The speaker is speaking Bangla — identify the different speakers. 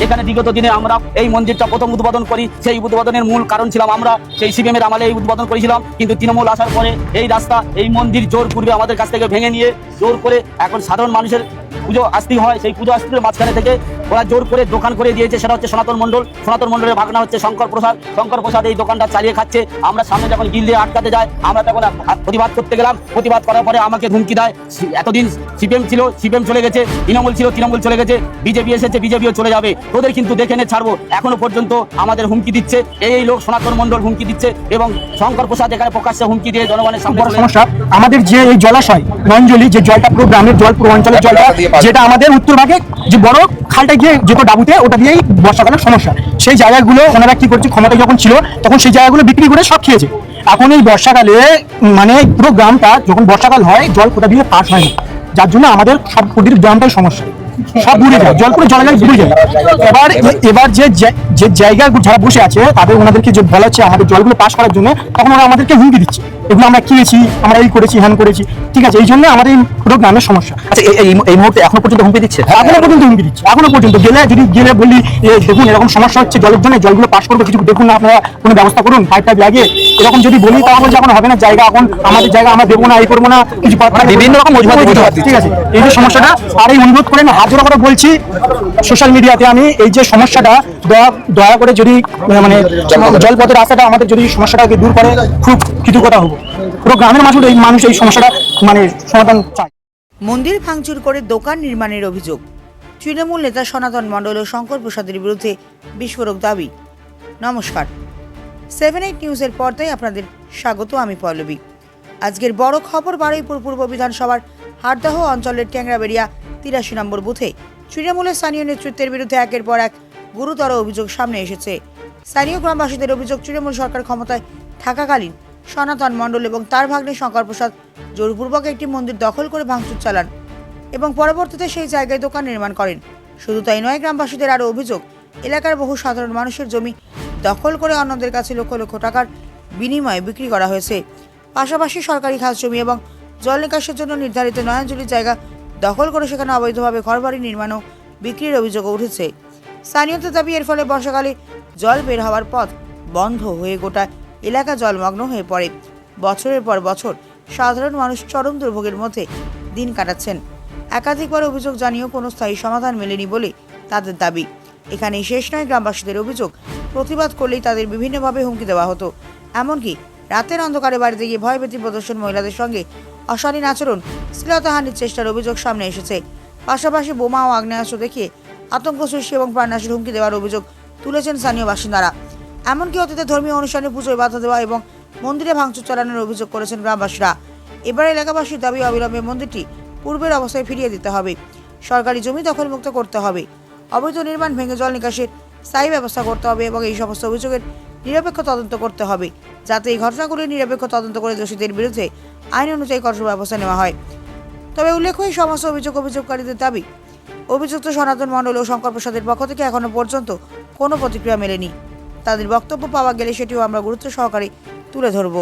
Speaker 1: এখানে বিগত দিনে আমরা এই মন্দিরটা প্রথম উদ্বোধন করি। সেই উদ্বোধনের মূল কারণ ছিলাম আমরা সেই সিপিএমের আমলে এই উদ্বোধন করেছিলাম, কিন্তু তৃণমূল আসার পরে এই রাস্তা এই মন্দির জোর পূর্বে আমাদের কাছ থেকে ভেঙে নিয়ে জোর করে এখন সাধারণ মানুষের পুজো আসতে হয়, সেই পুজো আসতে মাঝখানে থেকে ওরা জোর করে দোকান করে দিয়েছে। সেটা হচ্ছে সনাতন মণ্ডলের ভাগনা হচ্ছে শঙ্কর প্রসাদ এই দোকানটা চালিয়ে খাচ্ছে। আমরা সামনে যখন গিল দিয়ে আটকাতে যাই, আমরা তখন প্রতিবাদ করতে গেলাম। প্রতিবাদ করার পরে আমাকে ধুমকি দেয়, এতদিন সিপিএম ছিল, সিপিএম চলে গেছে, তৃণমূল ছিল, তৃণমূল চলে গেছে, বিজেপি এসেছে, বিজেপিও চলে যাবে, তোদের কিন্তু দেখে নে ছাড়বো। এখনো পর্যন্ত আমাদের হুমকি দিচ্ছে এই লোক, সনাতন মণ্ডল হুমকি দিচ্ছে এবং শঙ্কর প্রসাদ এখানে প্রকাশ্যে হুমকি দিয়ে জনগণের সামনে।
Speaker 2: সমস্যা আমাদের যে এই জলাশয় রঞ্জলি, যে জলটা পুরো গ্রামের জল, পুরো অঞ্চলের জলটা, যেটা আমাদের উত্তর ভাগে যে বড় খালটা গিয়ে যেত ডাবুতে, ওটা দিয়েই বর্ষাকালের সমস্যা। সেই জায়গাগুলো ওনারা কি করছে, ক্ষমতা যখন ছিল তখন সেই জায়গাগুলো বিক্রি করে সব খেয়েছে। এখন এই বর্ষাকালে মানে পুরো গ্রামটা যখন বর্ষাকাল হয় জল কোথা দিয়ে পাস হয় না, যার জন্য আমাদের সব প্রতিটি গ্রামটাই সমস্যা, সব বুড়ে যায়, জল করে জলে বুড়ে যায়। এবার যে জায়গা যারা বসে আছে তাদের ওনাদেরকে যে বলা হচ্ছে আমাদের জলগুলো পাস করার জন্য, তখন ওরা আমাদেরকে হুমকি দিচ্ছে, এগুলো আমরা খেয়েছি, আমরা এই করেছি, হ্যান করেছি। ঠিক আছে, এই জন্য আমাদের পুরো গ্রামের সমস্যা।
Speaker 3: আচ্ছা, এই মুহূর্তে এখনো পর্যন্ত হুমকি দিচ্ছে?
Speaker 2: এখনো পর্যন্ত হুমকি দিচ্ছে, এখনো পর্যন্ত গেলে বলি দেখুন এরকম সমস্যা হচ্ছে জলের জন্য, জলগুলো পাস করবো, কিছু দেখুন না আপনারা, কোনো ব্যবস্থা করুন, পাইপ টাইপ লাগিয়ে। এরকম যদি বলি তারা বলছে এখন হবে না, জায়গা এখন আমাদের জায়গা, আমরা দেবো না, এই করবো না, কিছু
Speaker 3: বিভিন্ন রকম অজুহাত।
Speaker 2: ঠিক আছে, এই যে সমস্যাটা, আর এই অনুরোধ করে আমি হাত জোড়া করে বলছি সোশ্যাল মিডিয়াতে, আমি এই যে সমস্যাটা দয়া করে যদি মানে জলপথের রাস্তাটা আমাদের যদি সমস্যাটাকে দূর করে, খুব কৃতজ্ঞতা হবো। পুরো গ্রামের মানুষ এই সমস্যাটা মানে সমাধান চায়।
Speaker 4: মন্দির ভাঙচুর করে দোকান নির্মাণের অভিযোগ, তৃণমূল নেতা সনাতন মণ্ডল ও শঙ্কর প্রসাদের বিরুদ্ধে বিস্ফোরক দাবি। নমস্কার, 7/8 নিউজের পর্দায় আপনাদের স্বাগত। আমি পল্লবী। আজকের বড় খবর, বারুইপুর পূর্ব বিধানসভার হারদাহ অঞ্চলের ট্যাংরাবেড়িয়া 83 নম্বর বুথে তৃণমূলের স্থানীয় নেতৃত্বের বিরুদ্ধে একের পর এক গুরুতর অভিযোগ সামনে এসেছে। স্থানীয় গ্রামবাসীদের অভিযোগ, তৃণমূল সরকার ক্ষমতায় থাকাকালীন সনাতন মণ্ডল এবং তার ভাগ্নে শঙ্কর প্রসাদ জোরপূর্বক একটি মন্দির দখল করে ভাঙচুর চালান এবং পরবর্তীতে সেই জায়গায় দোকান নির্মাণ করেন। শুধু তাই নয়, গ্রামবাসীদের আরও অভিযোগ, এলাকার বহু সাধারণ মানুষের জমি দখল করে অন্যদের কাছে লক্ষ লক্ষ টাকার বিনিময়ে বিক্রি করা হয়েছে। পাশাপাশি সরকারি খাস জমি এবং জল নিকাশের জন্য নির্ধারিত নয়নজুলির জায়গা দখল করে সেখানে অবৈধভাবে ঘরবাড়ি নির্মাণ ও বিক্রির অভিযোগও উঠেছে। স্থানীয়দের দাবি, এর ফলে বর্ষাকালে জল বের হওয়ার পথ বন্ধ হয়ে গোটা এলাকা জলমগ্ন হয়ে পড়ে। বছরের পর বছর সাধারণ মানুষ চরম দুর্ভোগের মধ্যে দিন কাটাচ্ছেন। একাধিকবার অভিযোগ জানিয়েও কোনো স্থায়ী সমাধান মেলেনি বলে তাদের দাবি। এখানেই শেষ নয়, গ্রামবাসীদের অভিযোগ, প্রতিবাদ করলেই তাদের বিভিন্নভাবে হুমকি দেওয়া হতো। এমনকি রাতের অন্ধকারে বাড়িতে গিয়ে ভয়ভীতি প্রদর্শন, মহিলাদের সঙ্গে অশালীন আচরণ, শ্লীলতাহানির চেষ্টার অভিযোগ সামনে এসেছে। পাশাপাশি বোমা ও আগ্নেয়াস্ত্র দেখিয়ে আতঙ্ক সৃষ্টি এবং প্রাণনাশের হুমকি দেওয়ার অভিযোগ তুলেছেন স্থানীয় বাসিন্দারা। এমনকি অতীতে ধর্মীয় অনুষ্ঠানে পুজোয় বাধা দেওয়া এবং মন্দিরে ভাঙচুর চালানোর অভিযোগ করেছেন গ্রামবাসীরা। এবার এলাকাবাসীর দাবি, অবিলম্বে মন্দিরটি পূর্বের অবস্থায় ফিরিয়ে দিতে হবে, সরকারি জমি দখলমুক্ত করতে হবে, অবৈধ নির্মাণ ভেঙে জল নিকাশের স্থায়ী ব্যবস্থা করতে হবে এবং এই সমস্ত অভিযোগের নিরপেক্ষ তদন্ত করতে হবে, যাতে এই ঘটনাগুলির নিরপেক্ষ তদন্ত করে দোষীদের বিরুদ্ধে আইন অনুযায়ী কঠোর ব্যবস্থা নেওয়া হয়। তবে উল্লেখ্য, এই সমস্ত অভিযোগকারীদের দাবি, অভিযুক্ত সনাতন মণ্ডল ও শঙ্কর প্রসাদের পক্ষ থেকে এখনো পর্যন্ত কোনো প্রতিক্রিয়া মেলেনি। তাদের বক্তব্য পাওয়া গেলে সেটিও আমরা গুরুত্ব সহকারে তুলে ধরব।